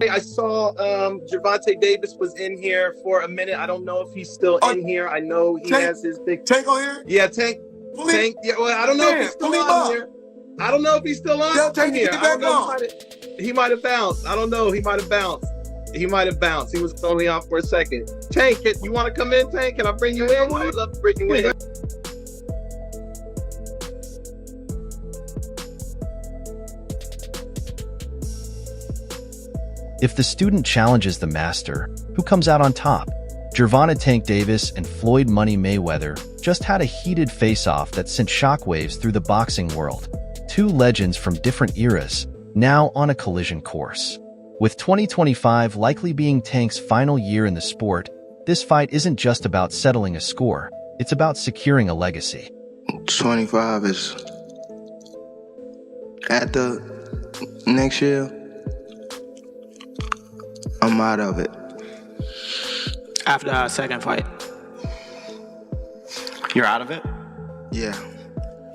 I saw Gervonta Davis was in here for a minute. I don't know if he's still in here. I know he has his big Tank on here. Yeah, Tank. Yeah, well, I don't know if he's still on here. I don't know if he's still on here. I don't know. He might have bounced. I don't know. He might have bounced. He was only on for a second. Tank, you want to come in, Tank? Can I bring you in? I'd love to bring you in. If the student challenges the master, who comes out on top? Gervonta "Tank" Davis and Floyd "Money" Mayweather just had a heated face-off that sent shockwaves through the boxing world. Two legends from different eras, now on a collision course. With 2025 likely being Tank's final year in the sport, this fight isn't just about settling a score, it's about securing a legacy. 25 is at the next year. I'm out of it. After our second fight. You're out of it? Yeah.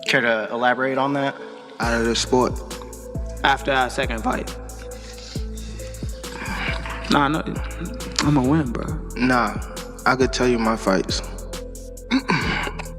Care to elaborate on that? Out of the sport. After our second fight. Nah, no, I'm gonna win, bro. Nah, I could tell you my fights.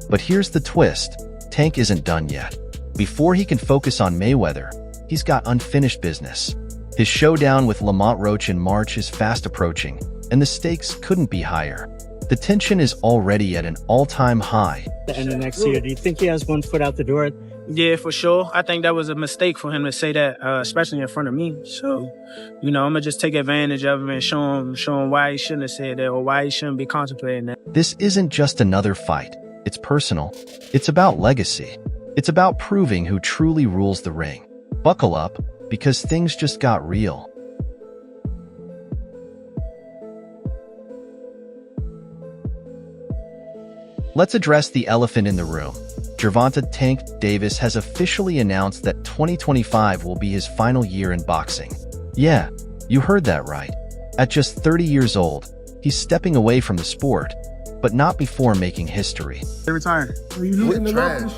But here's the twist. Tank isn't done yet. Before he can focus on Mayweather, he's got unfinished business. His showdown with Lamont Roach in March is fast approaching, and the stakes couldn't be higher. The tension is already at an all-time high. The end of next year, do you think he has one foot out the door? Yeah, for sure. I think that was a mistake for him to say that, especially in front of me. So, I'm gonna just take advantage of him and show him why he shouldn't have said that or why he shouldn't be contemplating that. This isn't just another fight. It's personal. It's about legacy. It's about proving who truly rules the ring. Buckle up, because things just got real. Let's address the elephant in the room. Gervonta "Tank" Davis has officially announced that 2025 will be his final year in boxing. Yeah, you heard that right. At just 30 years old, he's stepping away from the sport, but not before making history. They retired.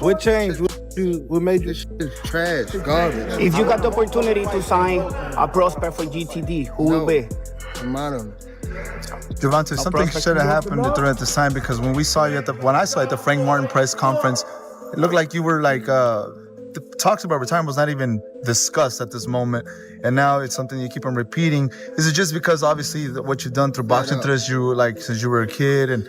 What changed? What made this shit trash, garbage? If you got the opportunity to sign a prospect for GTD, who will be? I'm out of it. Gervonta, something should have happened at the time, because when I saw you at the Frank Martin press conference, it looked like you were like the talks about retirement was not even discussed at this moment, and now it's something you keep on repeating. Is it just because obviously what you've done through boxing since you were a kid and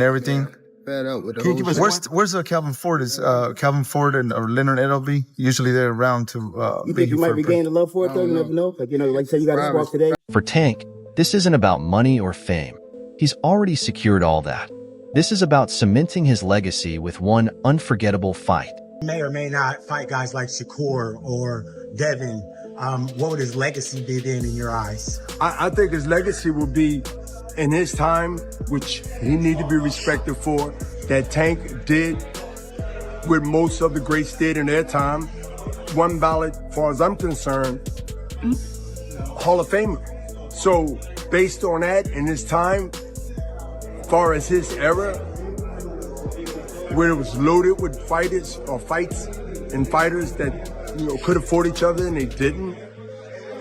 everything? Where's Calvin Ford? Is Calvin Ford or Leonard Edelby? Usually they're around to. You think you might be gaining the love for it though? You never know. Like you say, you got to walk today. For Tank, this isn't about money or fame. He's already secured all that. This is about cementing his legacy with one unforgettable fight. May or may not fight guys like Shakur or Devin. What would his legacy be then in your eyes? I think his legacy will be in his time, which he need to be respected for, that Tank did what most of the greats did in their time. One ballot, as far as I'm concerned, Hall of Famer. So based on that, in his time, as far as his era, where it was loaded with fighters or fights and fighters that could afford each other and they didn't.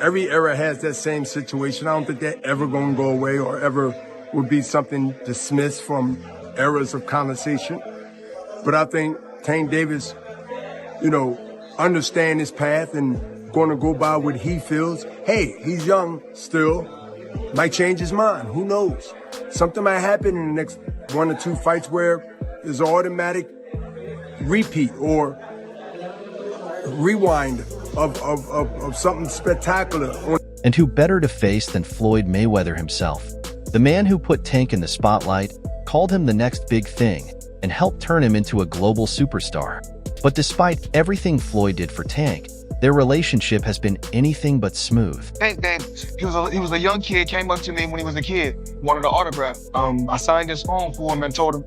Every era has that same situation. I don't think they're ever going to go away or ever would be something dismissed from eras of conversation. But I think Tank Davis, understand his path and going to go by what he feels. Hey, he's young still. Might change his mind. Who knows? Something might happen in the next 1 or 2 fights where there's an automatic repeat or rewind of something spectacular. And who better to face than Floyd Mayweather himself? The man who put Tank in the spotlight, called him the next big thing, and helped turn him into a global superstar. But despite everything Floyd did for Tank, their relationship has been anything but smooth. Tank Davis, he was a young kid, came up to me when he was a kid, wanted an autograph. I signed his phone for him and told him,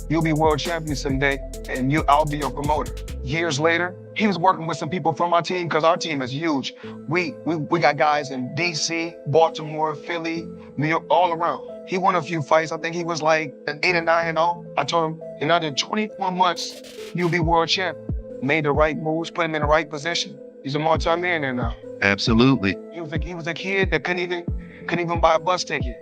"You'll be world champion someday, and I'll be your promoter." Years later, he was working with some people from our team, because our team is huge. We got guys in DC, Baltimore, Philly, New York, all around. He won a few fights. I think he was like 8 and 9-0. I told him, in under 24 months, you'll be world champion. Made the right moves, put him in the right position, He's a multi-millionaire now. Absolutely. He was a kid that couldn't even buy a bus ticket.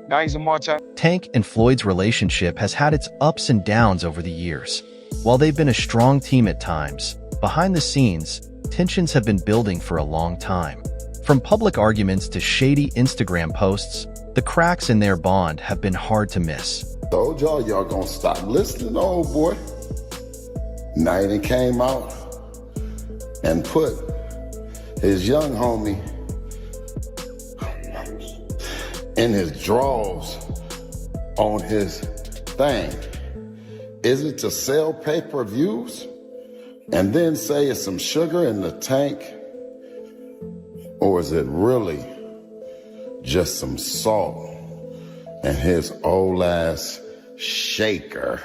Now he's a multi. Tank and Floyd's relationship has had its ups and downs over the years. While they've been a strong team at times, behind the scenes, tensions have been building for a long time. From public arguments to shady Instagram posts, the cracks in their bond have been hard to miss. Told y'all gonna stop listening to old boy. Now he came out and put his young homie in his drawers on his thing. Is it to sell pay-per-views and then say it's some sugar in the tank? Or is it really just some salt and his old ass shaker?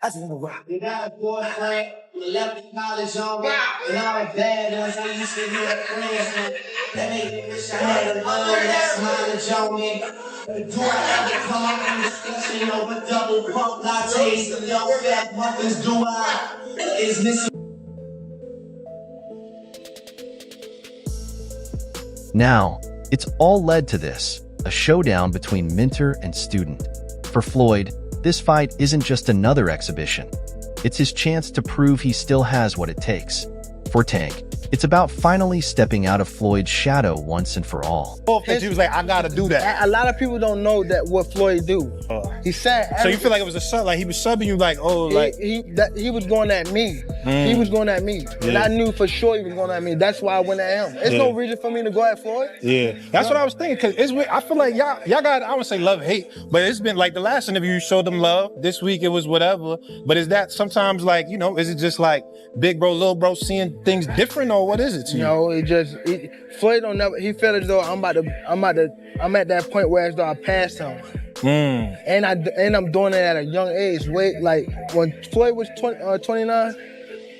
I just wanna rock. You got a boyfriend, left the college on me, and all the bad ones I used to hear friends, man. That made me wish I had a love that's mileage on me. Do I ever come up in discussion over double pump lattes and low fat muffins? Do I? Is this? Now, it's all led to this, a showdown between mentor and student. For Floyd, this fight isn't just another exhibition. It's his chance to prove he still has what it takes. For Tank, it's about finally stepping out of Floyd's shadow once and for all. He was like, I gotta do that. A lot of people don't know that what Floyd do. He said. So you feel like it was a sub, like he was subbing you, like, oh, like he was going at me. He was going at me, and I knew for sure he was going at me. That's why I went at him. There's no reason for me to go at Floyd. Yeah, that's what I was thinking. Cause I feel like y'all got, I would say love hate, but it's been like the last interview you showed them love. This week it was whatever. But is that sometimes like, you know, is it just like big bro, little bro seeing things different, or what is it to you? No, Floyd don't never. He felt as though I'm at that point where as though I passed him. And I'm doing it at a young age. Like when Floyd was 29,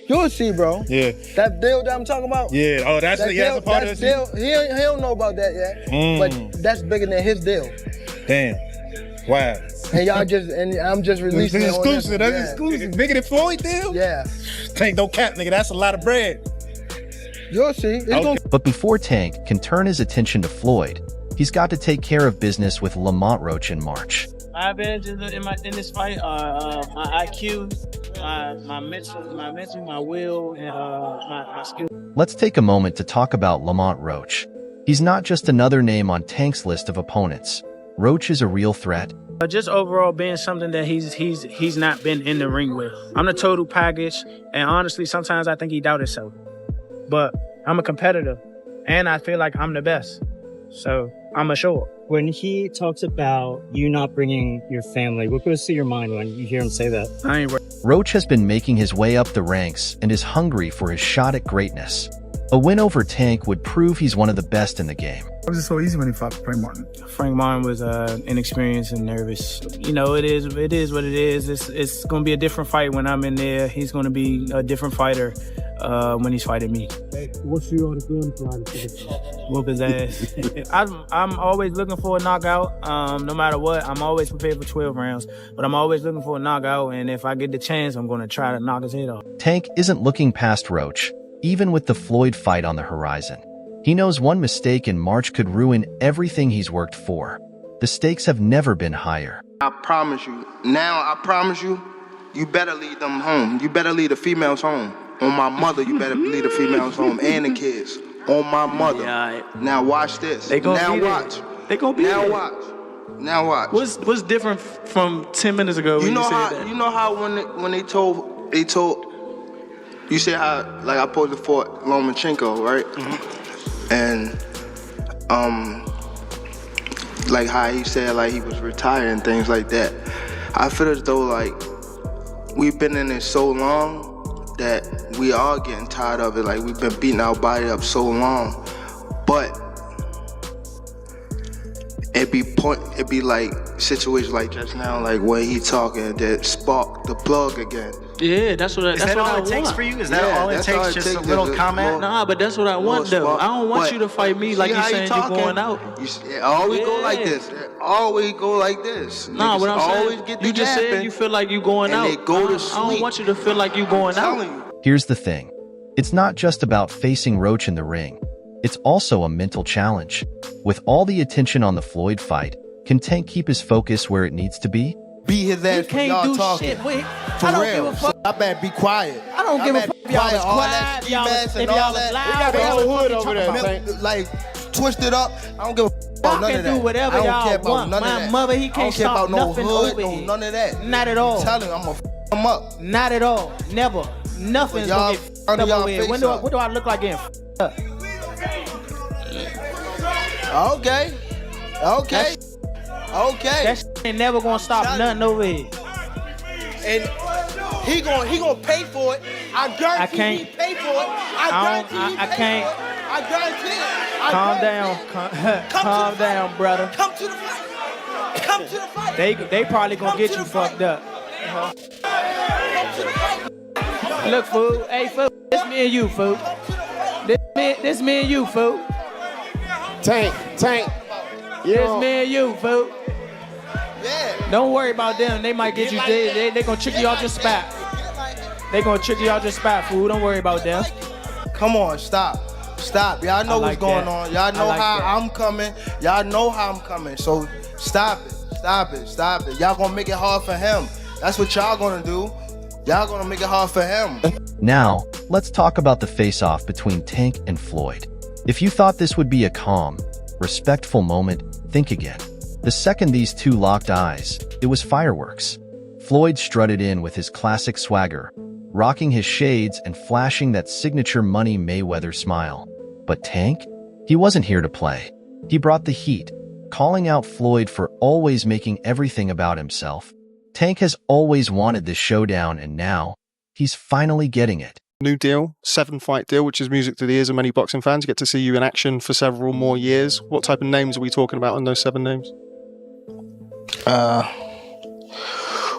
you'll see, bro. Yeah. That deal that I'm talking about. Yeah. Oh, that's a part of deal. He don't know about that yet. But that's bigger than his deal. Damn. Wow. And I'm just releasing it. Exclusive. That's exclusive. Bigger than Floyd deal? Yeah. Tank, don't cap, nigga. That's a lot of bread. You'll see. But before Tank can turn his attention to Floyd, he's got to take care of business with Lamont Roach in March. My advantages in this fight are my IQ, my mental, my will, and my skill. Let's take a moment to talk about Lamont Roach. He's not just another name on Tank's list of opponents. Roach is a real threat. Just overall being something that he's not been in the ring with. I'm the total package, and honestly, sometimes I think he doubts himself. But I'm a competitor, and I feel like I'm the best. So I'm a show. When he talks about you not bringing your family, what goes through your mind when you hear him say that? I ain't Roach has been making his way up the ranks and is hungry for his shot at greatness. A win over Tank would prove he's one of the best in the game. Why was it so easy when he fought Frank Martin? Frank Martin was inexperienced and nervous. You know, it is what it is. It's going to be a different fight when I'm in there. He's going to be a different fighter when he's fighting me. Hey, what's your gun fight? Whoop his ass. I'm always looking for a knockout. No matter what, I'm always prepared for 12 rounds. But I'm always looking for a knockout, and if I get the chance, I'm going to try to knock his head off. Tank isn't looking past Roach, even with the Floyd fight on the horizon. He knows one mistake in March could ruin everything he's worked for. The stakes have never been higher. I promise you, you better lead them home. You better lead the females home. On my mother, you better lead the females home and the kids. On my mother. Yeah, Now watch this. They gonna now be watch. There. They gonna be now there. watch. Now watch. What's different from 10 minutes ago when you said that? You know how when they told you said how like I posed for Lomachenko, right? Mm-hmm. And like how he said like he was retired and things like that. I feel as though like we've been in it so long that we are getting tired of it. Like we've been beating our body up so long, but it be like situations like just now, like when he talking that spark the plug again. Yeah, that's what Is that all it takes for you? Is that all it takes? Just a little comment? Nah, but that's what I want though. I don't want you to fight me like you saying you're going out. It always go like this. It always go like this. Nah, what I'm always saying, get the you just said you feel like you going out. They go to sleep. I don't want you to feel like you going out. Here's the thing. It's not just about facing Roach in the ring. It's also a mental challenge. With all the attention on the Floyd fight, can Tank keep his focus where it needs to be? Beat his ass for y'all do talking. shit. Wait, For I don't real. give a fuck. So I better be quiet. I don't give a fuck if y'all was All quiet, that ski y'all was- mask and if all y'all was that. loud, They got the y'all whole was hood fucking over there. talking Like, twisted up. I don't give a fuck about Y'all none can of that. do whatever I don't y'all care about want. none of My that. mother, he I don't can't care stop about no nothing hood, over no here. none of that. Not at all. I'm telling you, I'm gonna f him up. Not at all. Never. Nothing's Y'all gonna get f***ed under up y'all over here. face What do I look like getting f***ed up? Okay. Okay. Okay. That shit ain't never gonna stop nothing over here. And he gonna pay for it. I guarantee can't. he pay for it. I guarantee he pay for it. I guarantee it. Calm down. Calm down, brother. Come to the fight. Come to the fight. They probably gonna get you fucked up. Look, fool. Hey, fool. This me and you, fool. This me and you, fool. Tank. This me and you, fool. Yeah. Don't worry about them. They might get you. They gonna trick you off your spot. They gonna trick you off your spot, fool. Don't worry about them. Come on, stop. Y'all know what's going on. Y'all know how I'm coming. Y'all know how I'm coming. So stop it. Y'all gonna make it hard for him. That's what y'all gonna do. Y'all gonna make it hard for him. Now, let's talk about the face-off between Tank and Floyd. If you thought this would be a calm, respectful moment, think again. The second these two locked eyes, it was fireworks. Floyd strutted in with his classic swagger, rocking his shades and flashing that signature Money Mayweather smile. But Tank? He wasn't here to play. He brought the heat, calling out Floyd for always making everything about himself. Tank has always wanted this showdown, and now, he's finally getting it. New deal, 7-fight deal, which is music to the ears of many boxing fans. You get to see you in action for several more years. What type of names are we talking about on those 7 names?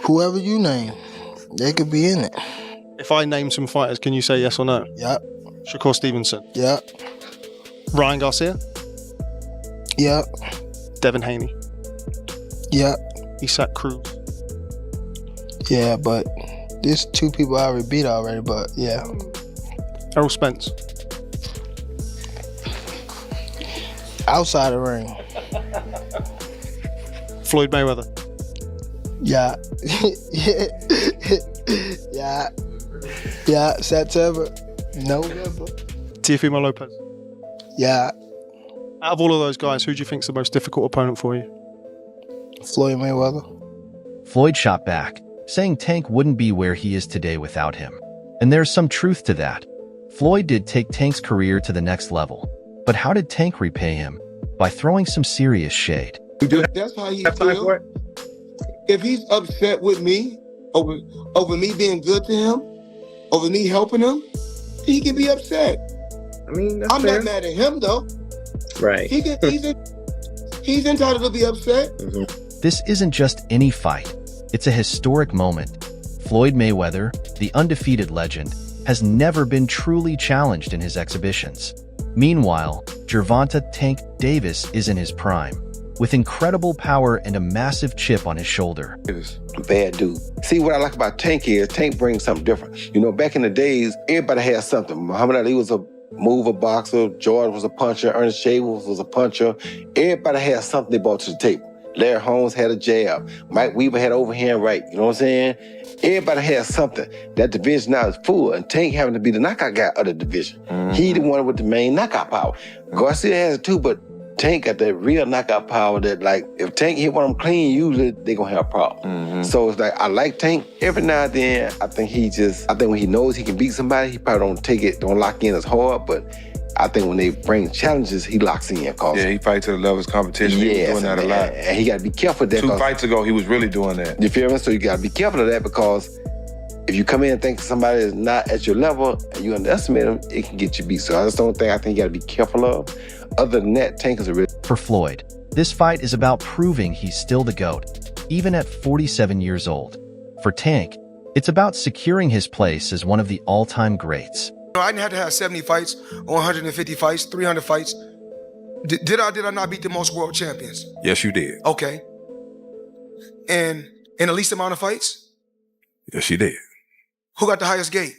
Whoever you name, they could be in it. If I name some fighters, can you say yes or no? Yep. Shakur Stevenson. Yep. Ryan Garcia. Yep. Devin Haney. Yep. Isaac Cruz. Yeah, but there's 2 people I already beat already, but yeah. Errol Spence. Outside the ring. Floyd Mayweather. Yeah. Yeah. September. November. Teofimo Lopez. Yeah. Out of all of those guys, who do you think's the most difficult opponent for you? Floyd Mayweather. Floyd shot back, saying Tank wouldn't be where he is today without him. And there's some truth to that. Floyd did take Tank's career to the next level. But how did Tank repay him? By throwing some serious shade. That's how he feels. If he's upset with me over me being good to him, over me helping him, he can be upset. I mean, that's I'm fair. not mad at him though. Right. He's entitled to be upset. This isn't just any fight. It's a historic moment. Floyd Mayweather, the undefeated legend, has never been truly challenged in his exhibitions. Meanwhile, Gervonta "Tank" Davis is in his prime, with incredible power and a massive chip on his shoulder. Bad dude. See, what I like about Tank is Tank brings something different. You know, back in the days, everybody had something. Muhammad Ali was a mover boxer, George was a puncher, Ernest Shaver was a puncher. Everybody had something they brought to the table. Larry Holmes had a jab. Mike Weaver had overhand right. You know what I'm saying? Everybody has something. That division now is full, and Tank having to be the knockout guy of the division. He the one with the main knockout power. Garcia has it too, but Tank got that real knockout power that, like, if Tank hit one of them clean, usually they gonna have a problem. So it's like, I like Tank. Every now and then, I think when he knows he can beat somebody, he probably don't lock in as hard, but I think when they bring challenges, he locks in. Yeah, he fights to the level of his competition. Yeah, He was doing that a lot. and he got to be careful of that. 2 fights ago, he was really doing that. You feel me? So you got to be careful of that, because if you come in and think somebody is not at your level and you underestimate them, it can get you beat. So that's the only thing I think you got to be careful of. Other than that, Tank is a real... For Floyd, this fight is about proving he's still the GOAT, even at 47 years old. For Tank, it's about securing his place as one of the all-time greats. I didn't have to have 70 fights, or 150 fights, 300 fights. Did I not beat the most world champions? Yes, you did. Okay. And in the least amount of fights? Yes, you did. Who got the highest gate?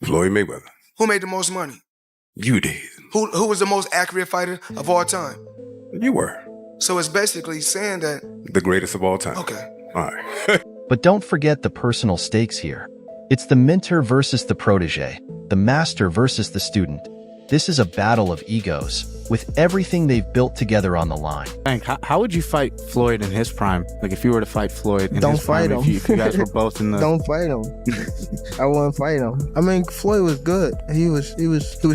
Floyd Mayweather. Who made the most money? You did. Who was the most accurate fighter of all time? You were. So it's basically saying that... The greatest of all time. Okay. All right. But don't forget the personal stakes here. It's the mentor versus the protege, the master versus the student. This is a battle of egos, with everything they've built together on the line. Hank, how would you fight Floyd in his prime? Like if you were to fight Floyd in Don't his prime, fight him. if you guys were both in the... Don't fight him. I wouldn't fight him. I mean, Floyd was good. He was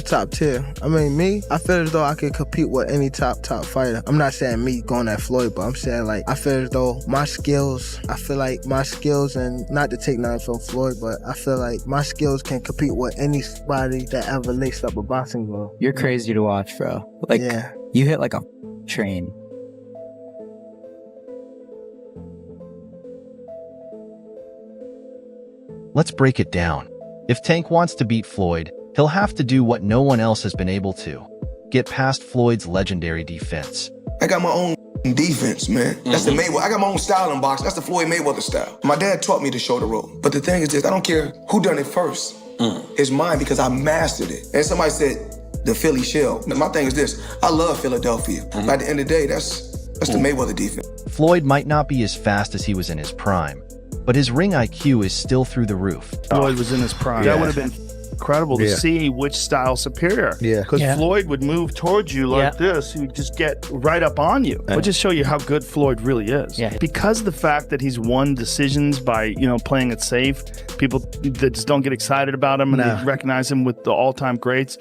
top tier. I mean, me, I feel as though I could compete with any top fighter. I'm not saying me going at Floyd, but I'm saying like, I feel as though my skills, and not to take nothing from Floyd, but I feel like my skills can compete with anybody that ever laced up a boxing glove. You're crazy to watch, bro. Like, yeah. You hit like a train. Let's break it down. If Tank wants to beat Floyd, he'll have to do what no one else has been able to. Get past Floyd's legendary defense. I got my own defense, man. That's the Mayweather. I got my own style in boxing. That's the Floyd Mayweather style. My dad taught me to shoulder roll. But the thing is this, I don't care who done it first. It's mine because I mastered it. And somebody said, the Philly shell. My thing is this, I love Philadelphia. At the end of the day, that's the Mayweather defense. Floyd might not be as fast as he was in his prime, but his ring IQ is still through the roof. Floyd was in his prime. That would have been incredible to see which style superior. Yeah. Because Floyd would move towards you like this, he would just get right up on you. But just show you how good Floyd really is. Yeah. Because of the fact that he's won decisions by, playing it safe, people that just don't get excited about him and they recognize him with the all-time greats.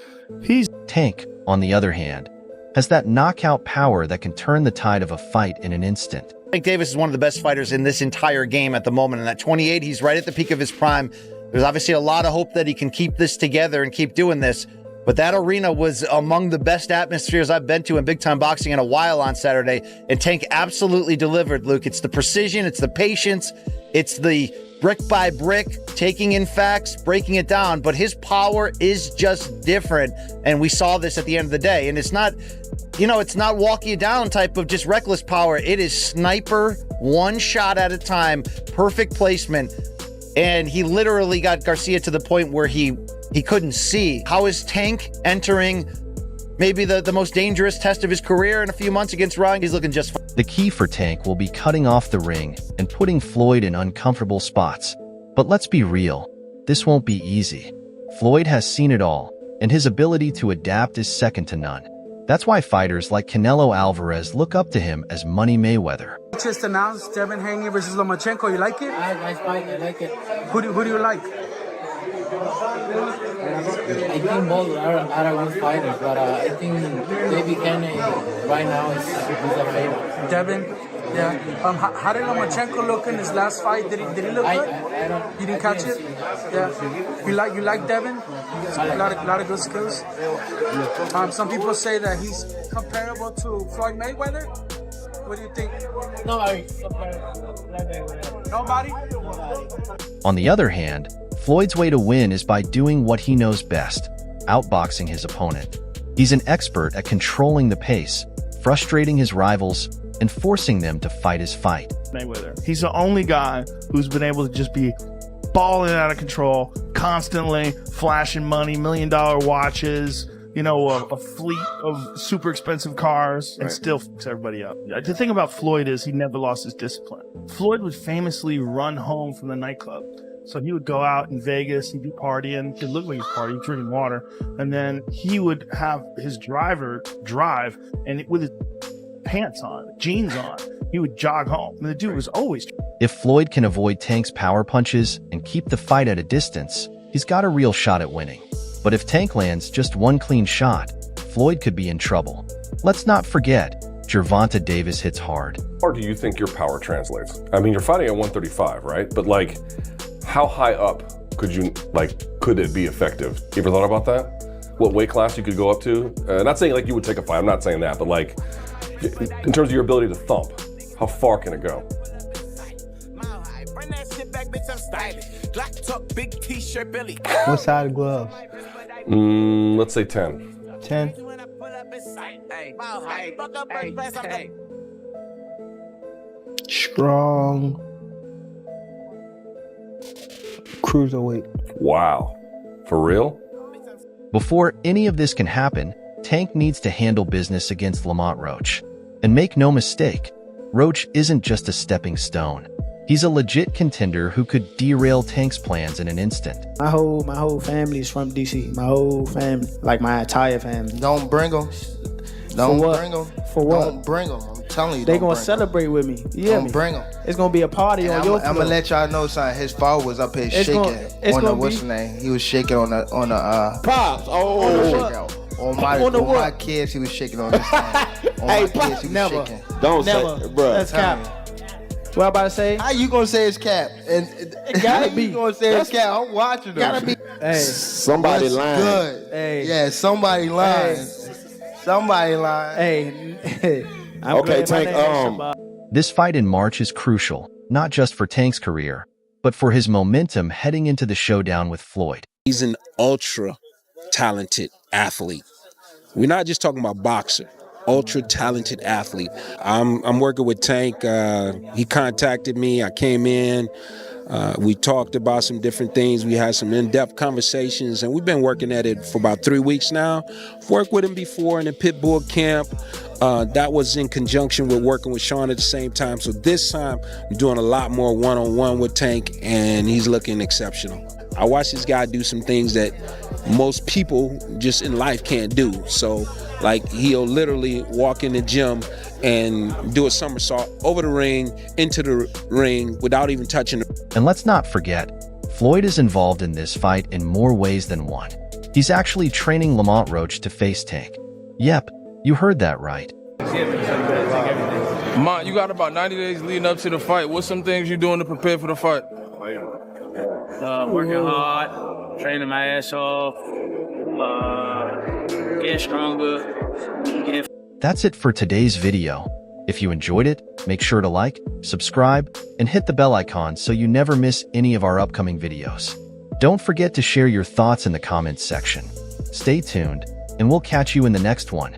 Tank, on the other hand, has that knockout power that can turn the tide of a fight in an instant. I think Davis is one of the best fighters in this entire game at the moment. And at 28, he's right at the peak of his prime. There's obviously a lot of hope that he can keep this together and keep doing this. But that arena was among the best atmospheres I've been to in big-time boxing in a while on Saturday. And Tank absolutely delivered, Luke. It's the precision, it's the patience, it's the brick by brick, taking in facts, breaking it down. But his power is just different. And we saw this at the end of the day. And it's not, it's not walk you down type of just reckless power. It is sniper, one shot at a time, perfect placement. And he literally got Garcia to the point where he couldn't see. How is Tank entering maybe the most dangerous test of his career in a few months against Ryan? He's looking just fine. The key for Tank will be cutting off the ring and putting Floyd in uncomfortable spots. But let's be real, this won't be easy. Floyd has seen it all, and his ability to adapt is second to none. That's why fighters like Canelo Alvarez look up to him as Money Mayweather. Just announced Devin Haney versus Lomachenko. You like it? Nice fight. I like it. Who do you like? I think both are good fighters, but I think David Haney right now is a favorite. Devin? Yeah. How did Lomachenko look in his last fight? Did he look good? You didn't catch it? Yeah. You like Devin? A lot of good skills. Some people say that he's comparable to Floyd Mayweather. What do you think? Nobody. Nobody? On the other hand, Floyd's way to win is by doing what he knows best, outboxing his opponent. He's an expert at controlling the pace, frustrating his rivals, and forcing them to fight his fight. Mayweather. He's the only guy who's been able to just be balling out of control, constantly flashing money, $1 million watches, a fleet of super expensive cars, and still fucks everybody up. The thing about Floyd is he never lost his discipline. Floyd would famously run home from the nightclub. So he would go out in Vegas, he'd be partying, he'd look like he's partying, drinking water, and then he would have his driver drive, and with his pants on, jeans on, he would jog home. And the dude was always... If Floyd can avoid Tank's power punches and keep the fight at a distance, he's got a real shot at winning. But if Tank lands just one clean shot, Floyd could be in trouble. Let's not forget, Gervonta Davis hits hard. Or do you think your power translates? I mean, you're fighting at 135, right? But how high up could it be effective? You ever thought about that? What weight class you could go up to? Not saying you would take a fight, I'm not saying that, but in terms of your ability to thump, how far can it go? What side of gloves? Let's say 10. 10? Strong. Cruiserweight. Wow. For real? Before any of this can happen, Tank needs to handle business against Lamont Roach. And make no mistake, Roach isn't just a stepping stone. He's a legit contender who could derail Tank's plans in an instant. My whole family is from DC. My whole family, like my entire family. Don't bring them. Don't bring them. For what? Don't bring them. I'm telling you. They gonna celebrate with me. Yeah, don't bring them. It's gonna be a party on your floor. I'm gonna let y'all know, son. His father was up here shaking on the what's the name? He was shaking on the Pops. On my kids, he was shaking on this thing. On my kids, he was shaking. Don't Never. say, bro. That's cap. What I about to say? How you gonna say it's cap? And it gotta be. You gonna say it's cap? I'm watching them. Gotta be. Hey, somebody lying. Good. Hey. Yeah, somebody lying. Hey. Somebody lying. Hey. Okay, Tank. This fight in March is crucial, not just for Tank's career, but for his momentum heading into the showdown with Floyd. He's an ultra talented athlete. We're not just talking about boxer. Ultra talented athlete. I'm working with Tank. He contacted me. I came in. We talked about some different things. We had some in-depth conversations, and we've been working at it for about 3 weeks now. I've worked with him before in the Pitbull camp. That was in conjunction with working with Sean at the same time. So this time, I'm doing a lot more one-on-one with Tank, and he's looking exceptional. I watched this guy do some things that most people just in life can't do. So, like, he'll literally walk in the gym and do a somersault over the ring, into the ring, without even touching the... And let's not forget, Floyd is involved in this fight in more ways than one. He's actually training Lamont Roach to face Tank. Yep, you heard that right. Lamont, you got about 90 days leading up to the fight. What's some things you're doing to prepare for the fight? Working hard, training my ass off, getting stronger. That's it for today's video. If you enjoyed it, make sure to like, subscribe, and hit the bell icon so you never miss any of our upcoming videos. Don't forget to share your thoughts in the comments section. Stay tuned, and we'll catch you in the next one.